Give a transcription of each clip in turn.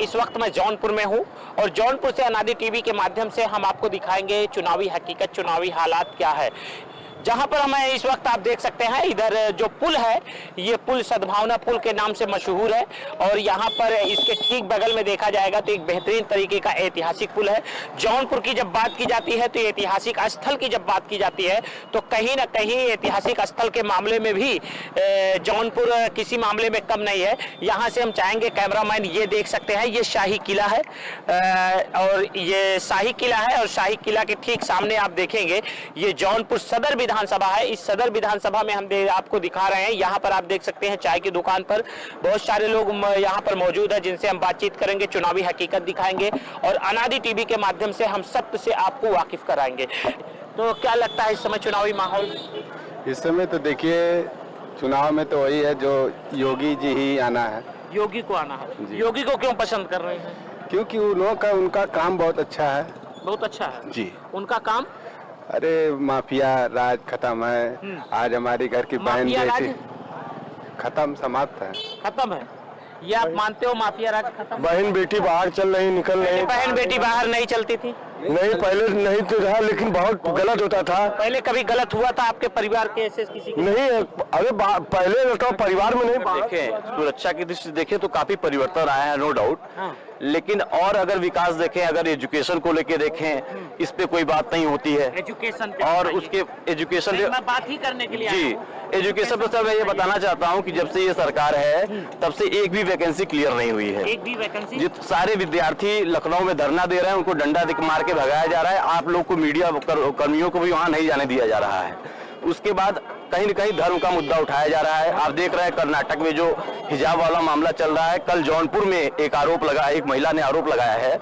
इस वक्त मैं जौनपुर में हूं और जौनपुर से अनादि टीवी के माध्यम से हम आपको दिखाएंगे चुनावी हकीकत, चुनावी हालात क्या है। जहां पर हमें इस वक्त आप देख सकते हैं, इधर जो पुल है ये पुल सद्भावना पुल के नाम से मशहूर है और यहां पर इसके ठीक बगल में देखा जाएगा तो एक बेहतरीन तरीके का ऐतिहासिक पुल है। जौनपुर की जब बात की जाती है तो ऐतिहासिक स्थल की जब बात की जाती है तो कहीं ना कहीं ऐतिहासिक स्थल के मामले में भी जौनपुर किसी मामले में कम नहीं है। यहाँ से हम चाहेंगे कैमरामैन ये देख सकते हैं, ये शाही किला है और ये शाही किला है और शाही किला के ठीक सामने आप देखेंगे ये जौनपुर सदर विधानसभा है। इस सदर विधानसभा में हम आपको दिखा रहे हैं, यहाँ पर आप देख सकते हैं चाय की दुकान पर बहुत सारे लोग यहाँ पर मौजूद है जिनसे हम बातचीत करेंगे, चुनावी हकीकत दिखाएंगे और अनादि टीवी के माध्यम से हम सत्य से आपको वाकिफ कराएंगे। तो क्या लगता है इस समय चुनावी माहौल? इस समय तो देखिए चुनाव में तो वही है जो योगी जी ही आना है। योगी को आना है। योगी को क्यों पसंद कर रहे हैं? क्योंकि उनका काम बहुत अच्छा है। बहुत अच्छा है जी। उनका काम? अरे माफिया राज खत्म है। आज हमारी घर की बहन बेटी खत्म, समाप्त है। खत्म है, ये आप मानते हो? माफिया राज खत्म? बहन बेटी बाहर चल रही, निकल रही। बहन बेटी बाहर नहीं चलती थी? नहीं, पहले नहीं तो रहा, लेकिन बहुत गलत होता था। पहले कभी गलत हुआ था आपके परिवार के ऐसे किसी के? नहीं, अरे पहले तो परिवार में नहीं। देखें, सुरक्षा की दृष्टि से देखें तो काफी परिवर्तन आया है, नो डाउट। लेकिन और अगर विकास देखें, अगर एजुकेशन को लेके देखें, इस पे कोई बात नहीं होती है। एजुकेशन और उसके एजुकेशन मैं बात ही करने के लिए जी, एजुकेशन पर सर मैं ये बताना चाहता हूँ कि जब से ये सरकार है तब से एक भी वैकेंसी क्लियर नहीं हुई है। एक भी वैकेंसी? जित सारे विद्यार्थी लखनऊ में धरना दे रहे हैं, उनको डंडा मार के भगाया जा रहा है। आप लोग को, मीडिया कर्मियों को भी वहाँ नहीं जाने दिया जा रहा है। उसके बाद कहीं न कहीं धर्म का मुद्दा उठाया जा रहा है। आप देख रहे हैं कर्नाटक में जो हिजाब वाला मामला चल रहा है, कल जौनपुर में एक महिला ने आरोप लगाया है,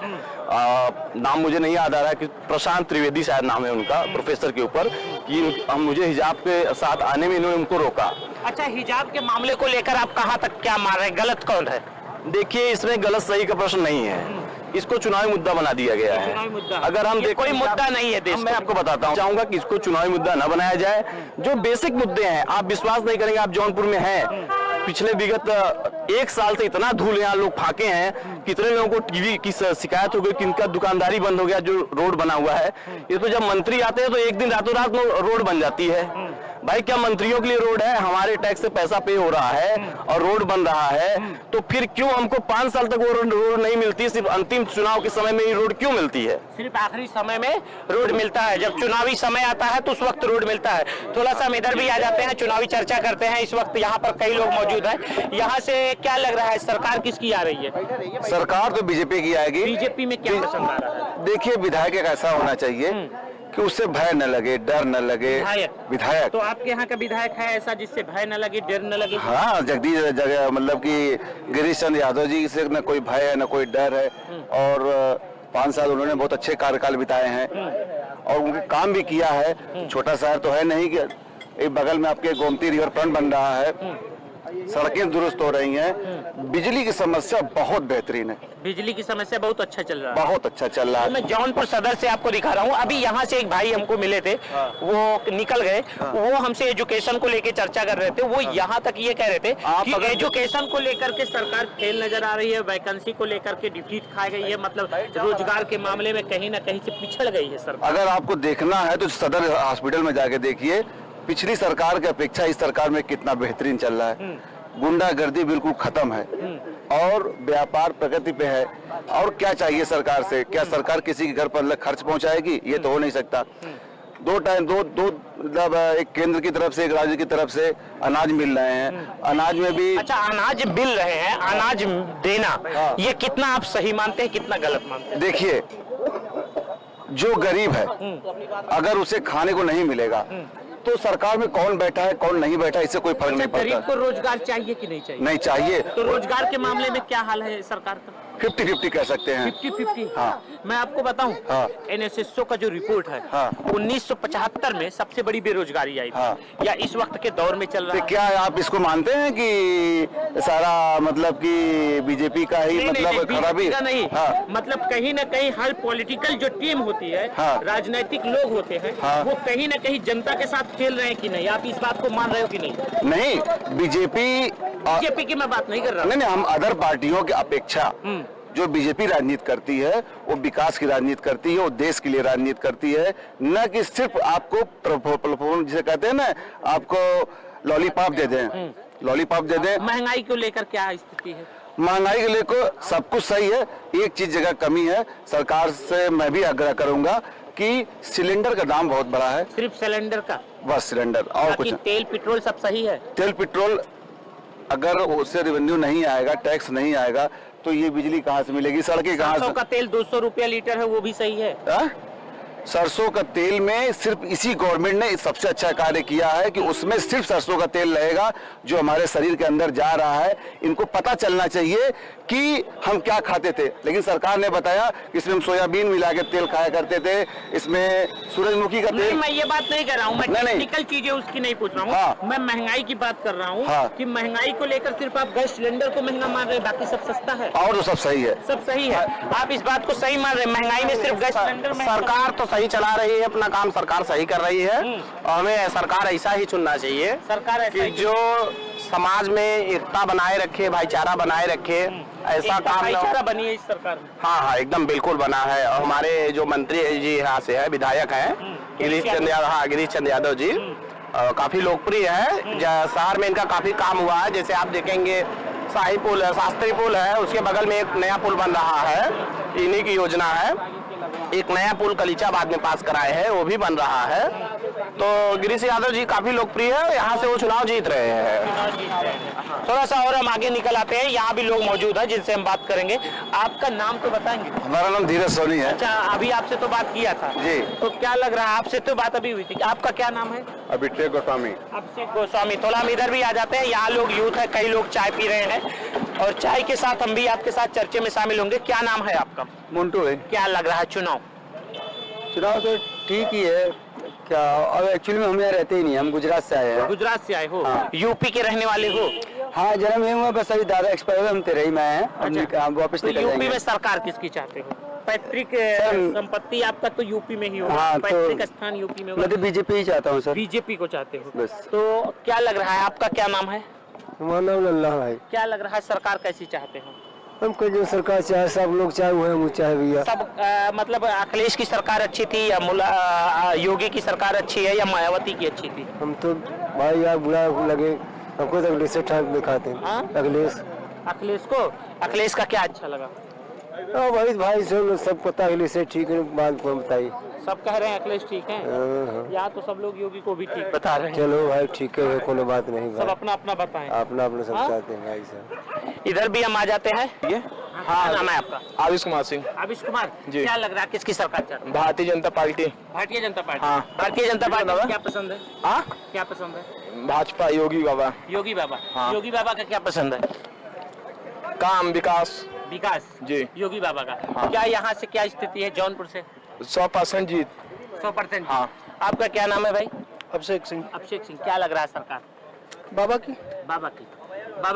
नाम मुझे नहीं याद आ रहा है कि प्रशांत त्रिवेदी शायद नाम है उनका, प्रोफेसर के ऊपर, कि मुझे हिजाब के साथ आने में इन्होंने उनको रोका। अच्छा, हिजाब के मामले को लेकर आप कहाँ तक क्या मान रहे हैं? गलत कौन है? देखिए, इसमें गलत सही का प्रश्न नहीं है, इसको चुनावी मुद्दा बना दिया गया है। अगर हम कोई मुद्दा नहीं है देश, मैं आपको बताता हूँ, चाहूंगा कि इसको चुनावी मुद्दा न बनाया जाए। जो बेसिक मुद्दे हैं, आप विश्वास नहीं करेंगे, आप जौनपुर में हैं, पिछले विगत एक साल से इतना धूल यहाँ लोग फाके हैं, कितने लोगों को टीवी की शिकायत हो गई, किनका दुकानदारी बंद हो गया, जो रोड बना हुआ है। इस पर जब मंत्री आते हैं तो एक दिन रातों रात रोड बन जाती है। भाई, क्या मंत्रियों के लिए रोड है? हमारे टैक्स से पैसा पे हो रहा है और रोड बन रहा है, तो फिर क्यों हमको 5 साल तक वो रोड नहीं मिलती? सिर्फ अंतिम चुनाव के समय में ही रोड क्यों मिलती है? सिर्फ आखिरी समय में रोड मिलता है, जब चुनावी समय आता है तो उस वक्त रोड मिलता है। थोड़ा सा हम इधर भी आ जाते हैं, चुनावी चर्चा करते हैं। इस वक्त यहाँ पर कई लोग मौजूद हैं। यहाँ से क्या लग रहा है, सरकार किसकी आ रही है? सरकार तो बीजेपी की आएगी। बीजेपी में क्या पसंद आ रहा है? देखिए, विधायक ऐसा होना चाहिए कि उससे भय न लगे, डर न लगे। विधायक तो आपके यहाँ का विधायक है ऐसा जिससे भय न लगे, डर न लगे? हाँ, जगदीश जगह मतलब कि गिरीश चंद्र यादव जी से न कोई भय है न कोई डर है। और 5 साल उन्होंने बहुत अच्छे कार्यकाल बिताए हैं और उनके काम भी किया है। छोटा शहर तो है नहीं कि एक बगल में आपके गोमती रिवर फ्रंट बन रहा है, सड़कें दुरुस्त हो रही हैं, बिजली की समस्या बहुत बेहतरीन है। बिजली की समस्या बहुत अच्छा चल रहा है? बहुत अच्छा चल रहा है। मैं जौनपुर सदर से आपको दिखा रहा हूँ। अभी यहाँ से एक भाई हमको मिले थे, वो निकल गए। वो हमसे एजुकेशन को लेकर चर्चा कर रहे थे। वो यहाँ तक ये कह रहे थे कि एजुकेशन को लेकर के सरकार फेल नजर आ रही है, वैकेंसी को लेकर के डिफीट खाई गई है, मतलब रोजगार के मामले में कहीं ना कहीं से पिछड़ गई है सरकार। अगर आपको देखना है तो सदर हॉस्पिटल में जाके देखिए, पिछली सरकार की अपेक्षा इस सरकार में कितना बेहतरीन चल रहा है। गुंडागर्दी बिल्कुल खत्म है और व्यापार प्रगति पे है। और क्या चाहिए सरकार से? क्या सरकार किसी के घर पर खर्च पहुंचाएगी? ये तो हो नहीं सकता। दो मतलब एक केंद्र की तरफ से, एक राज्य की तरफ से अनाज मिल रहे हैं। अनाज में भी अच्छा, अनाज मिल रहे हैं, अनाज देना ये कितना आप सही मानते हैं, कितना गलत मानते हैं? देखिए, जो गरीब है अगर उसे खाने को नहीं मिलेगा तो सरकार में कौन बैठा है कौन नहीं बैठा इससे कोई फर्क नहीं पड़ता। गरीब को रोजगार चाहिए कि नहीं चाहिए? नहीं चाहिए। तो रोजगार के मामले में क्या हाल है सरकार का? 50-50 कह सकते हैं। 50-50? हाँ। मैं आपको बताऊं, हाँ। NSSO का जो रिपोर्ट है, हाँ। 1975 में सबसे बड़ी बेरोजगारी आई थी। हाँ। या इस वक्त के दौर में चल रहा है? क्या आप इसको मानते हैं कि सारा मतलब कि बीजेपी का ही मतलब खराबी? नहीं, हाँ। मतलब कहीं ना कहीं हर पॉलिटिकल जो टीम होती है, हाँ। राजनीतिक लोग होते हैं, हाँ। वो कहीं ना कहीं जनता के साथ खेल रहे हैं कि नहीं? आप इस बात को मान रहे हो कि नहीं? नहीं, बीजेपी की मैं बात नहीं कर रहा। नहीं, हम अदर पार्टियों की अपेक्षा जो बीजेपी राजनीति करती है वो विकास की राजनीति करती है, वो देश के लिए राजनीति करती है, न कि सिर्फ आपको जिसे कहते हैं ना, आपको लॉलीपॉप दे दें, लॉलीपॉप दे दें। महंगाई को लेकर क्या स्थिति है? महंगाई को लेकर सब कुछ सही है, एक चीज जगह कमी है। सरकार से मैं भी आग्रह करूंगा कि सिलेंडर का दाम बहुत बड़ा है। सिर्फ सिलेंडर का? बस सिलेंडर, और कुछ। तेल पेट्रोल सब सही है? तेल पेट्रोल अगर उससे रेवेन्यू नहीं आएगा, टैक्स नहीं आएगा, तो ये बिजली कहाँ से मिलेगी, सड़कें कहाँ से? सरसों का तेल 200 रुपया लीटर है, वो भी सही है? सरसों का तेल में सिर्फ इसी गवर्नमेंट ने सबसे अच्छा कार्य किया है कि उसमें सिर्फ सरसों का तेल रहेगा जो हमारे शरीर के अंदर जा रहा है। इनको पता चलना चाहिए कि हम क्या खाते थे, लेकिन सरकार ने बताया कि इसमें हम सोयाबीन मिला के तेल खाया करते थे, इसमें सूरजमुखी का तेल। मैं ये बात नहीं कर रहा हूँ, मैं नहीं, टेक्निकल चीजें उसकी नहीं पूछ रहा हूँ। हाँ। मैं महंगाई की बात कर रहा हूँ। हाँ। कि महंगाई को लेकर सिर्फ आप गैस सिलेंडर को महंगा मान रहे हैं, बाकी सब सस्ता है? और तो सब सही है, सब सही है। आप इस बात को सही मान रहे हैं, महंगाई में सिर्फ गैस सिलेंडर? सरकार तो सही चला रही है, अपना काम सरकार सही कर रही है, और हमें सरकार ऐसा ही चुनना चाहिए, सरकार ऐसा कि ही जो समाज में एकता बनाए रखे, भाईचारा बनाए रखे, ऐसा काम भाईचारा बनी है इस सरकार में। हाँ हाँ, एकदम बिल्कुल बना है। और हमारे जो मंत्री जी यहाँ से है, विधायक हैं गिरीश चंद्र यादव, हाँ गिरीश चंद्र यादव जी, काफी लोकप्रिय है। शहर में इनका काफी काम हुआ है। जैसे आप देखेंगे शाही पुल है, शास्त्री पुल है, उसके बगल में एक नया पुल बन रहा है, इन्हीं की योजना है। एक नया पुल कलीचाबाद में पास कराए हैं, वो भी बन रहा है। तो गिरीश यादव जी काफी लोकप्रिय है, यहाँ से वो चुनाव जीत रहे हैं। थोड़ा सा और हम आगे निकल आते हैं, यहाँ भी लोग मौजूद हैं जिनसे हम बात करेंगे। आपका नाम तो बताएंगे? हमारा नाम धीरज सोनी है। अच्छा, अभी आपसे तो बात किया था जी। तो क्या लग रहा है, आपसे तो बात अभी हुई थी, आपका क्या नाम है? अभिषेक गोस्वामी। अभिषेक गोस्वामी। थोड़ा हम इधर भी आ जाते हैं, यहाँ लोग यूथ है, कई लोग चाय पी रहे हैं, और चाय के साथ हम भी आपके साथ चर्चे में शामिल होंगे। क्या नाम है आपका? मुंटू है। क्या लग रहा है चुनाव? चुनाव तो ठीक ही है। क्या, अब एक्चुअली में हम यहाँ रहते ही नहीं, हम गुजरात से आए हैं। गुजरात से आए हो? हाँ। यूपी के रहने वाले हो? हाँ, जन्म यहीं हुआ, बस अभी दादा एक्सपायर हुए, हम तेरे ही में हैं। हम वापस तो निकल यूपी जाएंगे। में सरकार किसकी चाहते हो? पैतृक संपत्ति आपका तो यूपी में ही होगा। हाँ, तो पैतृक स्थान यूपी में मैं होगा। तो बीजेपी ही चाहता हूँ सर। बीजेपी को चाहते हो? बस। तो क्या लग रहा है, आपका क्या नाम है? हमारा नाम अल्लाह भाई। क्या लग रहा है, सरकार कैसी चाहते हो? हमको जो सरकार चाहे, सब लोग चाहे वो हम चाहे भैया। सब मतलब अखिलेश की सरकार अच्छी थी या योगी की सरकार अच्छी है या मायावती की अच्छी थी? हम तो भाई यार बुरा लगे, हमको तो अखिलेश ठाक दिखाते हैं। हाँ? अखिलेश को? अखिलेश का क्या अच्छा लगा? भाई सब पता अखिलेश ठीक है, बात को बताइए। सब कह रहे हैं अखिलेश ठीक है, हाँ। या तो सब लोग योगी को भी ठीक बता रहे हैं। चलो भाई ठीक है, कोई बात नहीं सब भाई, अपना अपना बताएं। अपना अपना सब हाँ? चाहते हैं भाई साहब। इधर भी हम आ जाते हैं। हाँ, नाम है आपका? आयुष कुमार सिंह। आयुष कुमार जी। क्या लग रहा है, किसकी सरकार चाहते हैं? भारतीय जनता पार्टी। भारतीय जनता पार्टी। हाँ। भारतीय जनता पार्टी को क्या पसंद है? हाँ, क्या पसंद है? भाजपा, योगी बाबा। योगी बाबा। हाँ। योगी बाबा का क्या पसंद है? काम, विकास। विकास जी। योगी बाबा का। हाँ। क्या यहाँ से क्या स्थिति है जौनपुर से? 100% जीत। 100%? हाँ। आपका क्या नाम है भाई? अभिषेक सिंह। अभिषेक सिंह। क्या लग रहा है सरकार? बाबा की। बाबा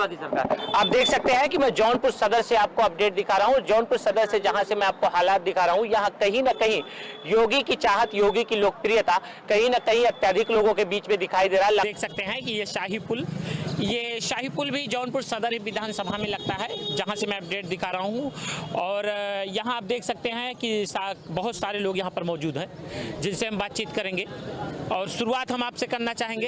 की सरकार। आप देख सकते हैं कि मैं जौनपुर सदर से आपको अपडेट दिखा रहा हूं। जौनपुर सदर से जहां से मैं आपको हालात दिखा रहा हूं, यहां कहीं ना कहीं योगी की चाहत, योगी की लोकप्रियता कहीं ना कहीं अत्यधिक लोगों के बीच में दिखाई दे रहा है। देख सकते हैं कि ये शाही पुल भी जौनपुर सदर विधानसभा में लगता है, जहां से मैं अपडेट दिखा रहा हूं। और यहां आप देख सकते हैं कि बहुत सारे लोग यहां पर मौजूद हैं जिनसे हम बातचीत करेंगे। और शुरुआत हम आपसे करना चाहेंगे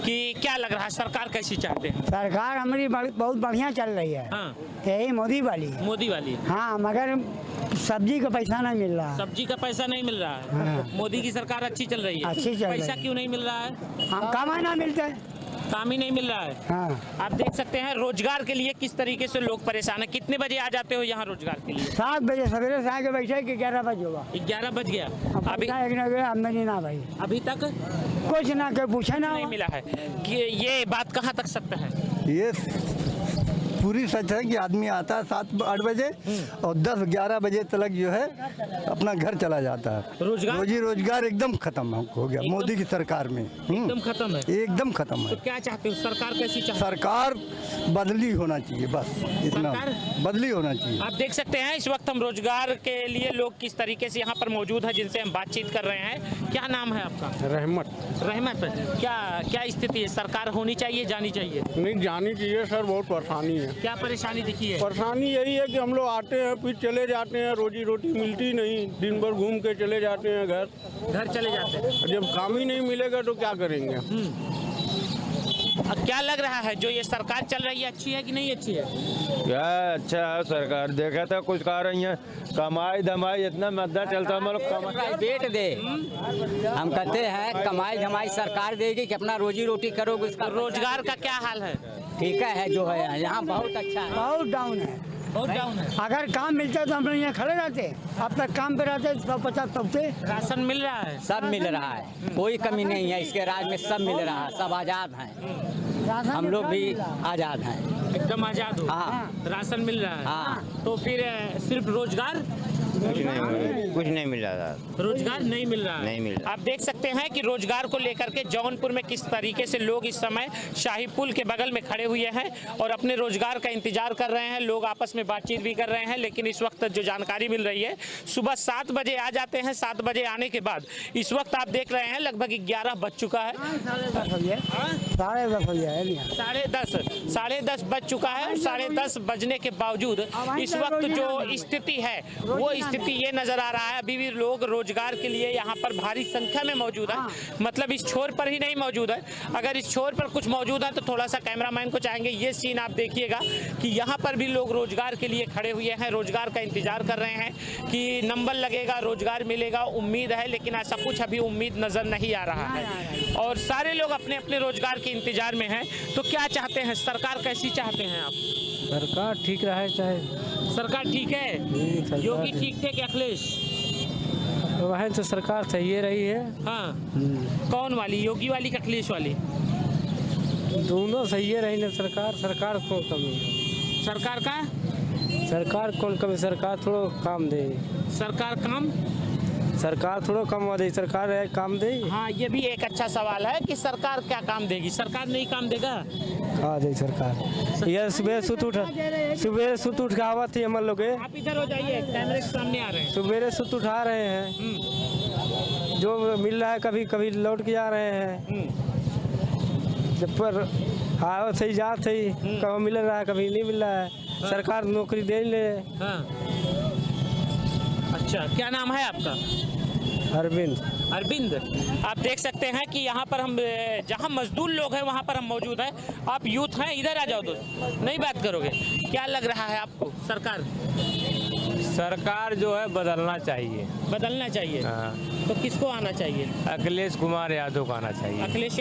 कि क्या लग रहा है, सरकार कैसी चाहते हैं? सरकार हमारी बहुत बढ़िया चल रही है। हाँ। यही मोदी वाली। मोदी वाली। हाँ, मगर सब्जी का पैसा नहीं मिल रहा। सब्जी का पैसा नहीं मिल रहा है। हाँ। मोदी की सरकार अच्छी चल रही है। अच्छी चल रही पैसा है। क्यों नहीं मिल रहा है? हाँ, कमाना मिलता है। काम ही नहीं मिल रहा है। हाँ। आप देख सकते हैं रोजगार के लिए किस तरीके से लोग परेशान हैं। कितने बजे आ जाते हो यहाँ रोजगार के लिए? 7 बजे सवेरे से आके बैठे कि 11 बजे होगा। 11 बज गया अभी? पैसा एक ना गया, आमदनी ना भाई, अभी तक कुछ ना कोई पूछे ना। नहीं मिला है। कि ये बात कहाँ तक सत्य है? ये पूरी सच है कि आदमी आता है 7-8 बजे और 10-11 बजे तक जो है अपना घर चला जाता है। रोजगार? रोजी रोजगार एकदम खत्म हो गया मोदी की सरकार में। एकदम खत्म है। एकदम खत्म तो है। क्या चाहते हो, सरकार कैसी चाहते सरकार बदली होना चाहिए, बस इतना, सरकार? बदली होना चाहिए। आप देख सकते हैं इस वक्त हम रोजगार के लिए लोग किस तरीके से यहाँ पर मौजूद है जिनसे हम बातचीत कर रहे हैं। क्या नाम है आपका? रहमत। रहमत। क्या स्थिति है, सरकार होनी चाहिए, जानी चाहिए? नहीं जानी चाहिए सर, बहुत परेशानी है। क्या परेशानी दिखी है? परेशानी यही है कि हम लोग आते हैं फिर चले जाते हैं, रोजी रोटी मिलती नहीं, दिन भर घूम के चले जाते हैं घर चले जाते हैं। जब काम ही नहीं मिलेगा तो क्या करेंगे। अब क्या लग रहा है जो ये सरकार चल रही है अच्छी है कि नहीं अच्छी है? क्या अच्छा है सरकार, देखा था कुछ कह रही है कमाई धमाई इतना मद्दा चलता है, प्राइवेट दे। हम कहते हैं कमाई धमाई सरकार देगी कि अपना रोजी रोटी करोगे। उसका रोजगार का क्या हाल है? ठीक है जो है यहाँ बहुत अच्छा है। बहुत डाउन है, बहुत डाउन है। अगर काम मिलता तो हम लोग यहाँ खड़े रहते। अब तक काम पे रहते 150 सबसे। राशन मिल रहा है? सब मिल रहा है, कोई कमी नहीं है इसके राज में, सब मिल रहा है, सब आजाद हैं। हम लोग भी आजाद हैं, एकदम आजाद हो। हाँ। राशन मिल रहा है। हाँ। तो फिर सिर्फ रोजगार कुछ नहीं मिल रहा, रोजगार नहीं मिल रहा है। नहीं मिल रहा। आप देख सकते हैं कि रोजगार को लेकर के जौनपुर में किस तरीके से लोग इस समय शाही पुल के बगल में खड़े हुए हैं और अपने रोजगार का इंतजार कर रहे हैं। लोग आपस में बातचीत भी कर रहे हैं, लेकिन इस वक्त जो जानकारी मिल रही है सुबह 7 बजे आ जाते हैं। 7 बजे आने के बाद इस वक्त आप देख रहे हैं लगभग 11 बज चुका है। 10:30 हो गया, 10:30 हो गया है यहाँ। 10:30 बज चुका है। और 10:30 बजने के बावजूद इस वक्त जो स्थिति है वो स्थिति ये नजर आ रहा है, अभी भी लोग रोजगार के लिए यहाँ पर भारी संख्या में मौजूद है। मतलब इस छोर पर ही नहीं मौजूद है, अगर इस छोर पर कुछ मौजूद है तो थोड़ा सा कैमरामैन को चाहेंगे ये सीन आप देखिएगा कि यहाँ पर भी लोग रोजगार के लिए खड़े हुए हैं, रोजगार का इंतजार कर रहे हैं कि नंबर लगेगा, रोजगार मिलेगा, उम्मीद है, लेकिन ऐसा कुछ अभी उम्मीद नजर नहीं आ रहा है। और सारे लोग अपने अपने रोजगार के इंतजार में हैं। तो क्या चाहते हैं, सरकार कैसी चाहते हैं आप? सरकार ठीक रहे चाहे। सरकार ठीक है? योगी ठीक थे कि अखिलेश? वह तो सरकार सही रही है। हाँ। कौन वाली, योगी वाली कि अखिलेश वाली? दोनों सही रही ना। सरकार को कमी, सरकार का सरकार कौन कमी, सरकार थोड़ा काम दे, सरकार काम, सरकार थोड़ा कम दे, सरकार है काम दे। हाँ ये भी एक अच्छा सवाल है कि सरकार क्या काम देगी, सरकार नहीं काम देगा। हाँ दे सरकार। ये सुबह सुत उठ के आवत थी हम लोग, आप इधर हो जाइए, कैमरे के सामने आ रहे हैं। सुबह सुत उठा रहे हैं, जो मिल रहा है कभी कभी लौट के जा रहे हैं। जब पर आओ सही जात सही, कभी मिल रहा है कभी नहीं मिल रहा है। सरकार नौकरी दे ले। हाँ। अच्छा, क्या नाम है आपका? अरविंद। आप देख सकते हैं कि यहाँ पर हम जहाँ मजदूर लोग हैं वहाँ पर हम मौजूद हैं। आप यूथ हैं, इधर आ जाओ दोस्त, नहीं बात करोगे? क्या लग रहा है आपको सरकार जो है बदलना चाहिए। बदलना चाहिए? हाँ। तो किसको आना चाहिए? अखिलेश कुमार यादव को आना चाहिए। अखिलेश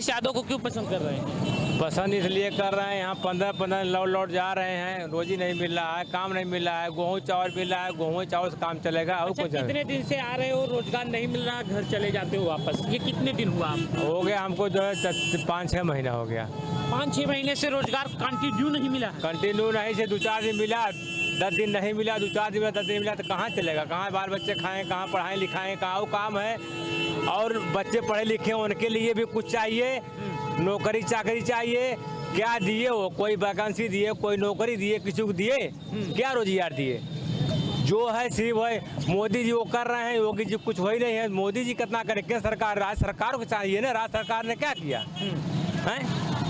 यादव को क्यों पसंद कर रहे हैं? पसंद इसलिए कर रहे हैं, यहाँ 15 लौट जा रहे हैं, रोजी नहीं मिल रहा है, काम नहीं मिल रहा है, गेहूँ चावल मिल रहा है, गेहूँ चावल से काम चलेगा। और अच्छा, कुछ कितने दिन से आ रहे हो, रोजगार नहीं मिल रहा, घर चले जाते हो वापस, ये कितने दिन हुआ आप? हो गया हमको जो है 5-6 महीना हो गया। 5-6 महीने से रोजगार कंटिन्यू नहीं मिला? कंटिन्यू नहीं से 2-4 दिन मिला, 10 दिन नहीं मिला, 2-4 दिन में 10 दिन मिला तो कहाँ चलेगा, कहाँ बाल बच्चे खाएं, कहाँ पढ़ाएं लिखाएं, कहाँ वो काम है। और बच्चे पढ़े लिखे उनके लिए भी कुछ चाहिए, नौकरी चाकरी चाहिए। क्या दिए हो, कोई वैकेंसी दिए, कोई नौकरी दिए, किसी को दिए, क्या रोजगार दिए? जो है सिर्फ है मोदी जी वो कर रहे हैं, योगी जी कुछ हो ही नहीं है। मोदी जी कितना करे, क्या सरकार, राज्य सरकार को चाहिए ना। राज्य सरकार ने क्या किया है?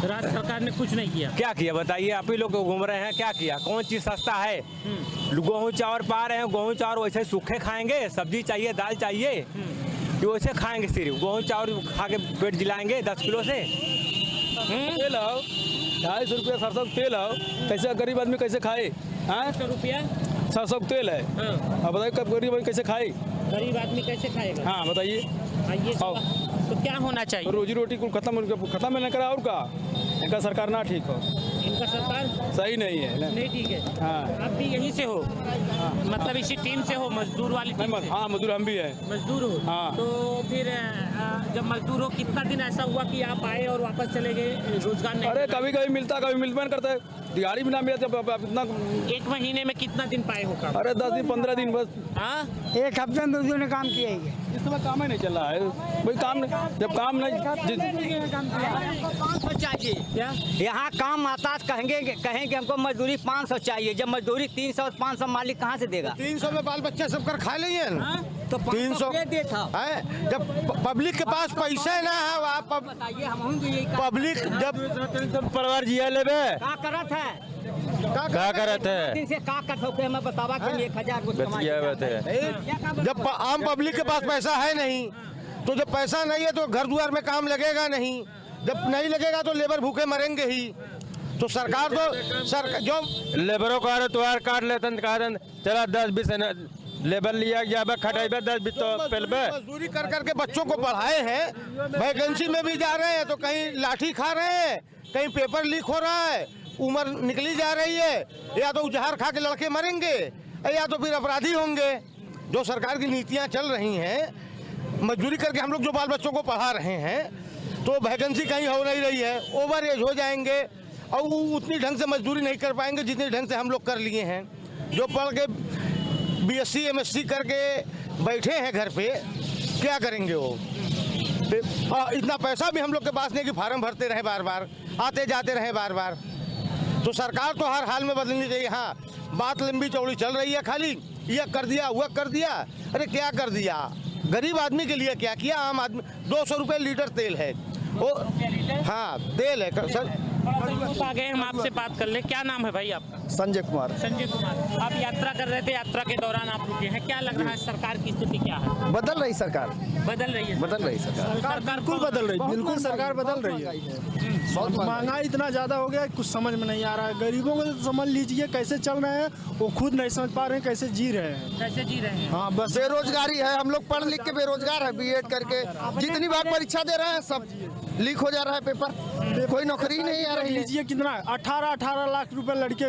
राज्य सरकार ने कुछ नहीं किया। क्या किया बताइए, आप ही लोग घूम रहे हैं, क्या किया? कौन चीज सस्ता है? गेहूँ चावल पा रहे हैं, गेहूँ चावल वैसे सूखे खाएंगे, सब्जी चाहिए, दाल चाहिए, ये वैसे खाएंगे, सिर्फ गेहूँ चावल खा के पेट जिलाएंगे 10 किलो से। तेल आओ 250 रुपया सरसों का तेल आओ, कैसे गरीब आदमी कैसे खाए? 100 रुपया सरसों का तेल है। अब बताइए कब गरीब आदमी कैसे खाए? गरीब आदमी कैसे खाएगा? हाँ बताइए। ये तो क्या होना चाहिए? रोजी रोटी को खत्म नहीं करा, और का इनका सरकार ना ठीक हो, इनका सरकार सही नहीं है। नहीं ठीक है। हाँ। आप भी यहीं से हो? मतलब इसी टीम से हो, मजदूर वाली टीम से? हाँ मजदूर हम भी हैं। मजदूर हो? हाँ। तो फिर जब मजदूर हो, कितना दिन ऐसा हुआ कि आप आए और वापस चले गए, रोजगार नहीं? अरे कभी कभी मिलता, कभी मिलता नहीं करता है, दिहाड़ी भी ना मिला जब इतना। 1 महीने में कितना दिन पाए हो काम? अरे 10 दिन 15 दिन बस। हाँ, 1 हफ्ते में मजदूर ने काम किया ही है। इस समय काम ही नहीं चल रहा है भाई, काम जब काम नहीं काम किया। 500 चाहिए, यहाँ काम आता कहेंगे हमको मजदूरी 500 चाहिए, जब मजदूरी 300 500 मालिक कहाँ से देगा? 300 में बाल बच्चे सब कर खा लेंगे ना। तो 300 है जब पब्लिक के पास पैसा ना है, वहाँ बताइए, हम पब्लिक जब परिवार जिया लेबे का करत है, क्या करत है? दिन से का करत हो मैं बतावा कि 1000 कुछ कमाई। जब आम पब्लिक के पास पैसा है नहीं, तो जब पैसा नहीं है तो घर द्वार में काम लगेगा नहीं, जब नहीं लगेगा तो लेबर भूखे मरेंगे ही। तो सरकार जो लेबरों का त्योहार काट लेते चला 10-20 लेबर लिया गया खटाइबे 10-20 तो पेलबे। मजदूरी कर करके बच्चों को पढ़ाए हैं, वैकेंसी में भी जा रहे हैं तो कहीं लाठी खा रहे हैं, कहीं पेपर लीक हो रहा है, उम्र निकली जा रही है, या तो जहर खा के लड़के मरेंगे या तो फिर अपराधी होंगे। जो सरकार की नीतियां चल रही हैं, मजदूरी करके हम लोग जो बाल बच्चों को पढ़ा रहे हैं, तो वैकेंसी कहीं हो नहीं रही है, ओवर एज हो जाएंगे और वो उतनी ढंग से मजदूरी नहीं कर पाएंगे जितनी ढंग से हम लोग कर लिए हैं। जो पढ़ के BSc MSc करके बैठे हैं घर पे, क्या करेंगे वो? इतना पैसा भी हम लोग के पास नहीं कि फार्म भरते रहे बार बार, आते जाते रहे बार बार। तो सरकार तो हर हाल में बदलनी चाहिए। हाँ, बात लंबी चौड़ी चल रही है, खाली यह कर दिया वह कर दिया। अरे क्या कर दिया? गरीब आदमी के लिए क्या किया? आम आदमी 200 रुपये लीटर तेल है वो, हाँ तेल है सर। आ गए हम आपसे बात कर ले। क्या नाम है भाई आपका? संजय कुमार। संजय कुमार। आप यात्रा कर रहे थे, यात्रा के दौरान आप रुके हैं, क्या लग रहा है सरकार की स्थिति क्या है? बदल रही सरकार, बदल रही है, बदल रही सरकार, बिल्कुल बदल रही है, बिल्कुल सरकार बदल रही है। बहुत महंगाई इतना ज़्यादा हो गया कुछ समझ में नहीं आ रहा है। गरीबों को तो समझ लीजिए कैसे चल रहे हैं, वो खुद नहीं समझ पा रहे हैं कैसे जी रहे हैं। कैसे जी रहे हैं? हाँ बस बेरोजगारी है, हम लोग पढ़ लिख के बेरोजगार है, BEd करके जितनी बार परीक्षा दे रहे हैं सब लीक हो जा रहा है पेपर, कोई नौकरी नहीं आ रही है। लीजिए कितना 18 लाख रुपए लड़के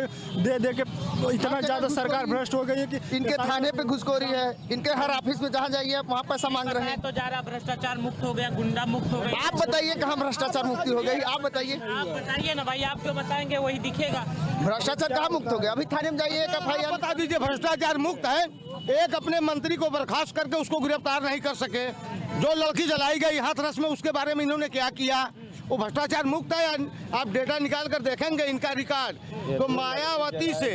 दे के इतना ज्यादा सरकार भ्रष्ट हो गई है कि इनके थाने पे घुसखोरी है, इनके हर ऑफिस में जहाँ जाइए आप वहाँ पैसा मांग रहे हैं। तो जा रहा भ्रष्टाचार मुक्त हो गया, गुंडा मुक्त हो गया। आप बताइए कहाँ भ्रष्टाचार मुक्ति हो गई? आप बताइए, आप बताइए ना भाई, आप जो बताएंगे वही दिखेगा। भ्रष्टाचार कहाँ मुक्त हो गया? अभी थाने में जाइए, एक FIR बता दीजिए भ्रष्टाचार मुक्त है। एक अपने मंत्री को बर्खास्त करके उसको गिरफ्तार नहीं कर सके। जो लड़की जलाई गई हाथरस में, उसके बारे में इन्होंने क्या किया? वो भ्रष्टाचार मुक्त है। आप डेटा निकाल कर देखेंगे इनका रिकॉर्ड, तो मायावती से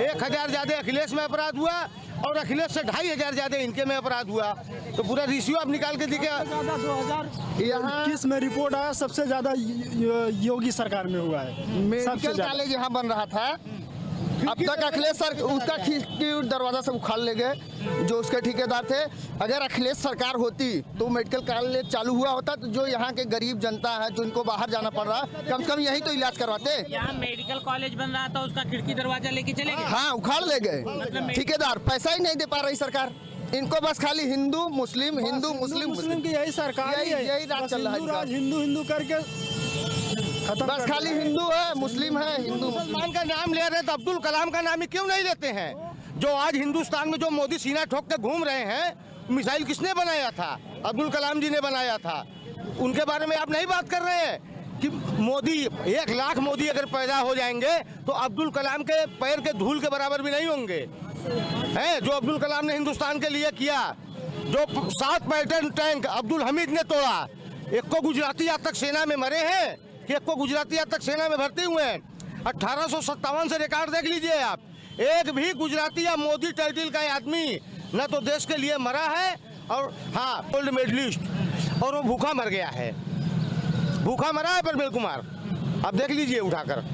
1000 ज्यादा अखिलेश में अपराध हुआ और अखिलेश से 2500 ज्यादा इनके में अपराध हुआ। तो पूरा रेशियो आप निकाल के दिखे। 2021 में रिपोर्ट आया सबसे ज्यादा योगी सरकार में हुआ है। मेडिकल कॉलेज यहाँ बन रहा था, अब तक अखिलेश सर उसका दरवाजा से उखाड़ ले गए जो उसके ठेकेदार थे। अगर अखिलेश सरकार होती तो मेडिकल कॉलेज चालू हुआ होता, तो जो यहाँ के गरीब जनता है जो इनको बाहर जाना पड़ रहा, कम से कम यही तो इलाज करवाते। यहाँ मेडिकल कॉलेज बन रहा था, उसका खिड़की दरवाजा लेके चले गए। हाँ, उखाड़ ले गए ठेकेदार, पैसा ही नहीं दे पा रही सरकार इनको। बस खाली हिंदू मुस्लिम मुस्लिम की यही सरकार यही राज चल रहा है। हिंदू करके बस खाली हिंदू है मुस्लिम है, हिंदू मुसलमान का नाम ले रहे तो अब्दुल कलाम का नाम ही क्यों नहीं लेते हैं? जो आज हिंदुस्तान में जो मोदी सीना ठोक के घूम रहे हैं, मिसाइल किसने बनाया था? अब्दुल कलाम जी ने बनाया था। उनके बारे में आप नहीं बात कर रहे हैं कि मोदी 1 लाख मोदी अगर पैदा हो जाएंगे तो अब्दुल कलाम के पैर के धूल के बराबर भी नहीं होंगे। है जो अब्दुल कलाम ने हिंदुस्तान के लिए किया, जो 7 पैटर्न टैंक अब्दुल हमीद ने तोड़ा, एक को गुजराती आज तक सेना में मरे हैं कि एक को गुजराती आज तक सेना में भर्ती हुए हैं। 1857 से रिकॉर्ड देख लीजिए आप, एक भी गुजराती या मोदी टाइटल का आदमी न तो देश के लिए मरा है और हाँ गोल्ड मेडलिस्ट, और वो भूखा मर गया है, भूखा मरा है परमेल कुमार। आप देख लीजिए उठाकर।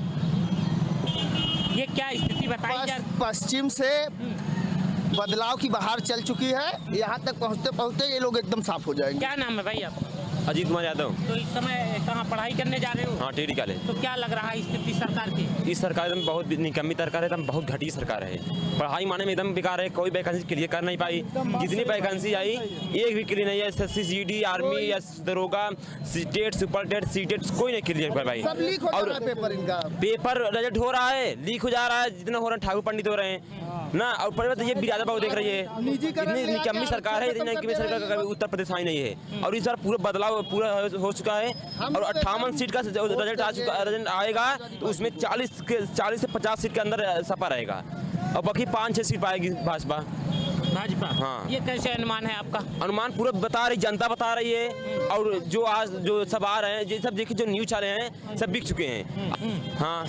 ये क्या स्थिति बताइए? पश्चिम से बदलाव की बहार चल चुकी है, यहाँ तक पहुँचते पहुँचते ये लोग एकदम साफ हो जाएंगे। क्या नाम है भाई आपका? अजीत कुमार यादव। तो इस समय कहाँ पढ़ाई करने जा रहे हो? हाँ, टिहरी कॉलेज। तो क्या लग रहा है स्थिति सरकार की? इस सरकार एकदम बहुत निकम्मी सरकार है, एकदम बहुत घटी सरकार है। पढ़ाई माने में एकदम बेकार है, कोई वैकेंसी क्लियर कर नहीं पाई। जितनी वैकेंसी आई एक भी क्लियर नहीं है। SSC GD आर्मी या दरोगा स्टेट सुपरटेट सीटेट कोई नहीं क्लियर कर पाई। सब लीक हो जा रहा है पेपर, इनका पेपर रिजल्ट हो रहा है, लीक हो जा रहा है, जितना हो रहा है ठाकुर पंडित हो रहे हैं ना। और पर ये बिरादर बाबू देख रही है, इतनी निकम्मी सरकार है, इतनी निकम्मी सरकार का कभी उत्तर प्रदेश आई नहीं है। और इस बार पूरा बदलाव पूरा हो चुका है और 58 सीट का रिजल्ट आ चुका, रिजल्ट आएगा तो उसमें 40 से 50 सीट के अंदर सपा रहेगा और बाकी 5-6 सीट पाएगी भाजपा। भाजपा। हाँ। ये कैसे अनुमान है आपका? अनुमान पूरा बता रही, जनता बता रही है। और जो आज जो सब आ रहे हैं, ये सब देखिए जो न्यूज आ रहे हैं सब बिक चुके हैं। हाँ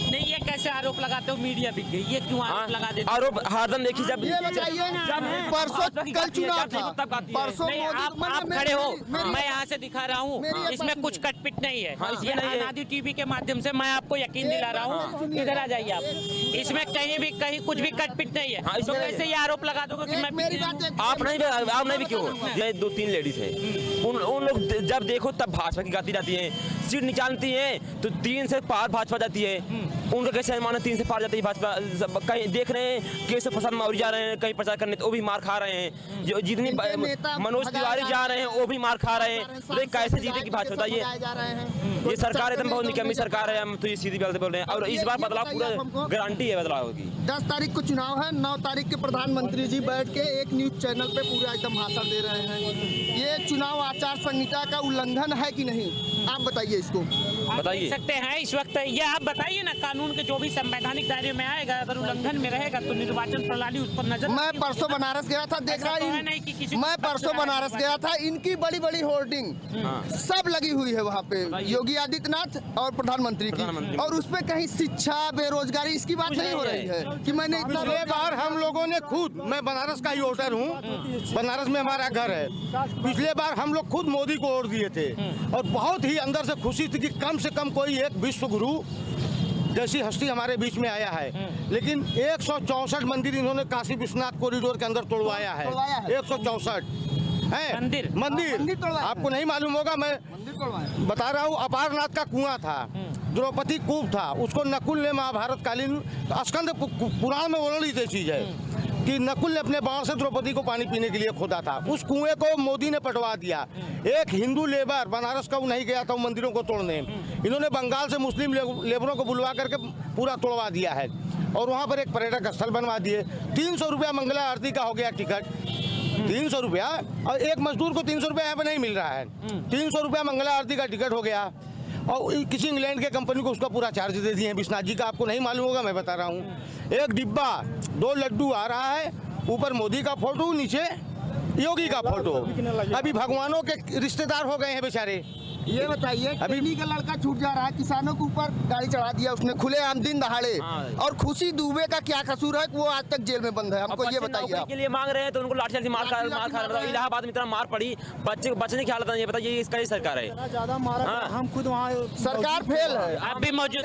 नहीं, ये कैसे आरोप लगाते हो मीडिया बिक गई, ये क्यों आरोप लगा देते हो? आरोप हरदम देखिए जब ये बताइए परसों कल चुनाव था, परसों नहीं, आप खड़े हो, मैं यहाँ से दिखा रहा हूँ, इसमें कुछ कटपिट नहीं है। ये अनादि टीवी के माध्यम से मैं आपको यकीन दिला रहा हूँ, इधर आ जाइए आप। इसमें कहीं कुछ भी कटपिट नहीं है। तो कैसे ये आरोप लगा दोगे कि मैं आप नहीं भी क्यों? ये 2-3 लेडीज है, उन लोग जब देखो तब भाजपा की गाती जाती है, सीट निकालती है तो 3 से पार भाजपा जाती है। उनका कैसे अनुमान है 3 से पार जाती है भाजपा? कहीं देख रहे हैं कैसे फसद मौर्य जा रहे हैं कहीं प्रचार करने, तो वो भी मार खा रहे हैं। जो जितनी मनोज तिवारी जा रहे हैं वो भी मार खा रहे हैं। तो कैसे जीतेगी भाजपा? बताइए, ये सरकार एकदम बहुत निकम्मी सरकार है। हम तो ये सीधी बात बोल रहे हैं। और इस बार बदलाव पूरा गारंटी है बदलाव की। 10 तारीख को चुनाव है, 9 तारीख के प्रधानमंत्री जी बैठ के एक न्यूज चैनल पे पूरा एकदम भाषण दे रहे हैं। ये चुनाव आचार संहिता का उल्लंघन है कि नहीं, आप बताइए इसको। बताइए सकते हैं इस वक्त, ये आप बताइए ना, कानून के जो भी संवैधानिक दायरे में आएगा, अगर उल्लंघन में रहेगा तो निर्वाचन प्रणाली उस पर नजर। मैं परसों बनारस गया था, देख रहा मैं परसों बनारस गया था, इनकी बड़ी बड़ी होर्डिंग सब लगी हुई है वहाँ पे, योगी आदित्यनाथ और प्रधानमंत्री की, और उसपे कहीं शिक्षा बेरोजगारी इसकी बात नहीं हो रही है कि मैंने पिछले बार हम लोगों ने खुद, मैं बनारस का ही वोटर हूँ, बनारस में हमारा घर है, पिछले बार हम लोग खुद मोदी को वोट दिए थे और बहुत ही अंदर से खुशी थी कि कम से कम कोई एक विश्व गुरु जैसी हस्ती हमारे बीच में आया है। लेकिन 164 मंदिर इन्होंने काशी विश्वनाथ कॉरिडोर के अंदर तोड़वाया है। 164 है मंदिर आपको नहीं मालूम होगा, मैं बता रहा हूँ। अपारनाथ का कुआं था, द्रौपदी कूप था, उसको नकुल ने महाभारत कालीन स्कंद पुराण में वर्णित ये चीज है कि नकुल ने अपने बाण से द्रौपदी को पानी पीने के लिए खोदा था। उस कुएं को मोदी ने पटवा दिया। एक हिंदू लेबर बनारस का वो नहीं गया था मंदिरों को तोड़ने, इन्होंने बंगाल से मुस्लिम लेबरों को बुलवा करके पूरा तोड़वा दिया है और वहाँ पर एक पर्यटक स्थल बनवा दिए। 300 रुपया मंगला आरती का हो गया टिकट, 300 रुपया, और एक मजदूर को 300 रुपया यहाँ पे नहीं मिल रहा है। 300 रुपया मंगला आरती का टिकट हो गया और किसी इंग्लैंड के कंपनी को उसका पूरा चार्ज दे दिए हैं। विश्वनाथ जी का आपको नहीं मालूम होगा, मैं बता रहा हूँ। एक डिब्बा 2 लड्डू आ रहा है, ऊपर मोदी का फोटो, नीचे योगी का फोटो। अभी भगवानों के रिश्तेदार हो गए हैं बेचारे। ये बताइए, अभी का लड़का छूट जा रहा है, किसानों के ऊपर गाड़ी चढ़ा दिया उसने खुलेआम दिन दहाड़े, और खुशी दुबे का क्या कसूर है कि वो आज तक जेल में बंद है? हमको ये बताइए। नौकरी के लिए मांग रहे हैं तो उनको लाठीचार्ज मार खा रहे हैं। इलाहाबाद में इतना मार पड़ी, बच्चे बचने की हालत नहीं है। बताइए इसका ही सरकार है, ज्यादा मारा। हम खुद वहाँ सरकार फेल है। आप भी मौजूद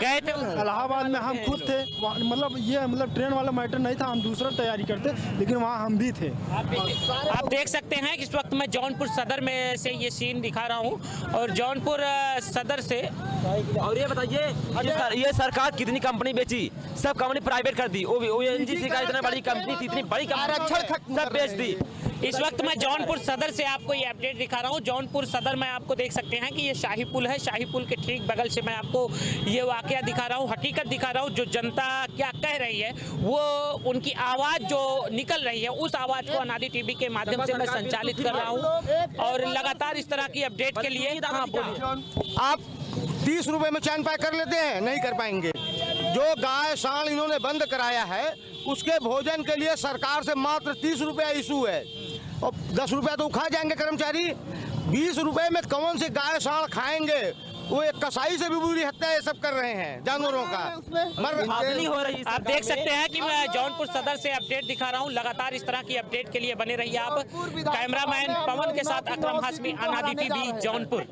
गए थे इलाहाबाद में, हम खुद थे। मतलब ट्रेन वाला मैटर नहीं था, हम दूसरा तैयारी करते, लेकिन वहाँ हम भी थे। आप देख सकते हैं कि इस वक्त मैं जौनपुर सदर में से ये सीन दिखा रहा हूँ, और जौनपुर सदर से। और ये बताइए ये सरकार कितनी कंपनी बेची? सब कंपनी प्राइवेट कर दी। ओएनजीसी का इतना बड़ी कंपनी थी, इतनी बड़ी कंपनी सब बेच दी। इस वक्त मैं जौनपुर सदर से आपको ये अपडेट दिखा रहा हूँ। जौनपुर सदर में आपको देख सकते हैं कि ये शाही पुल है, शाही पुल के ठीक बगल से मैं आपको ये वाकया दिखा रहा हूँ, हकीकत दिखा रहा हूँ। जो जनता क्या कह रही है, वो उनकी आवाज़ जो निकल रही है, उस आवाज़ को अनादि टीवी के माध्यम से मैं संचालित कर रहा हूँ। और लगातार इस तरह की अपडेट के लिए आप 30 रुपए में चैन पाई कर लेते हैं, नहीं कर पाएंगे। जो गाय सांड इन्होंने बंद कराया है, उसके भोजन के लिए सरकार से मात्र 30 रुपया इशू है, और 10 रुपया तो खा जाएंगे कर्मचारी। 20 रुपए में कौन से गाय सांड खाएंगे? वो एक कसाई से भी बुरी हत्या ये सब कर रहे हैं जानवरों का। हो रही। आप देख सकते हैं कि मैं जौनपुर सदर से अपडेट दिखा रहा हूं। लगातार इस तरह की अपडेट के लिए बने रहिए आप। कैमरामैन पवन के साथ अकरम हाशमी, अनादि टीवी, जौनपुर।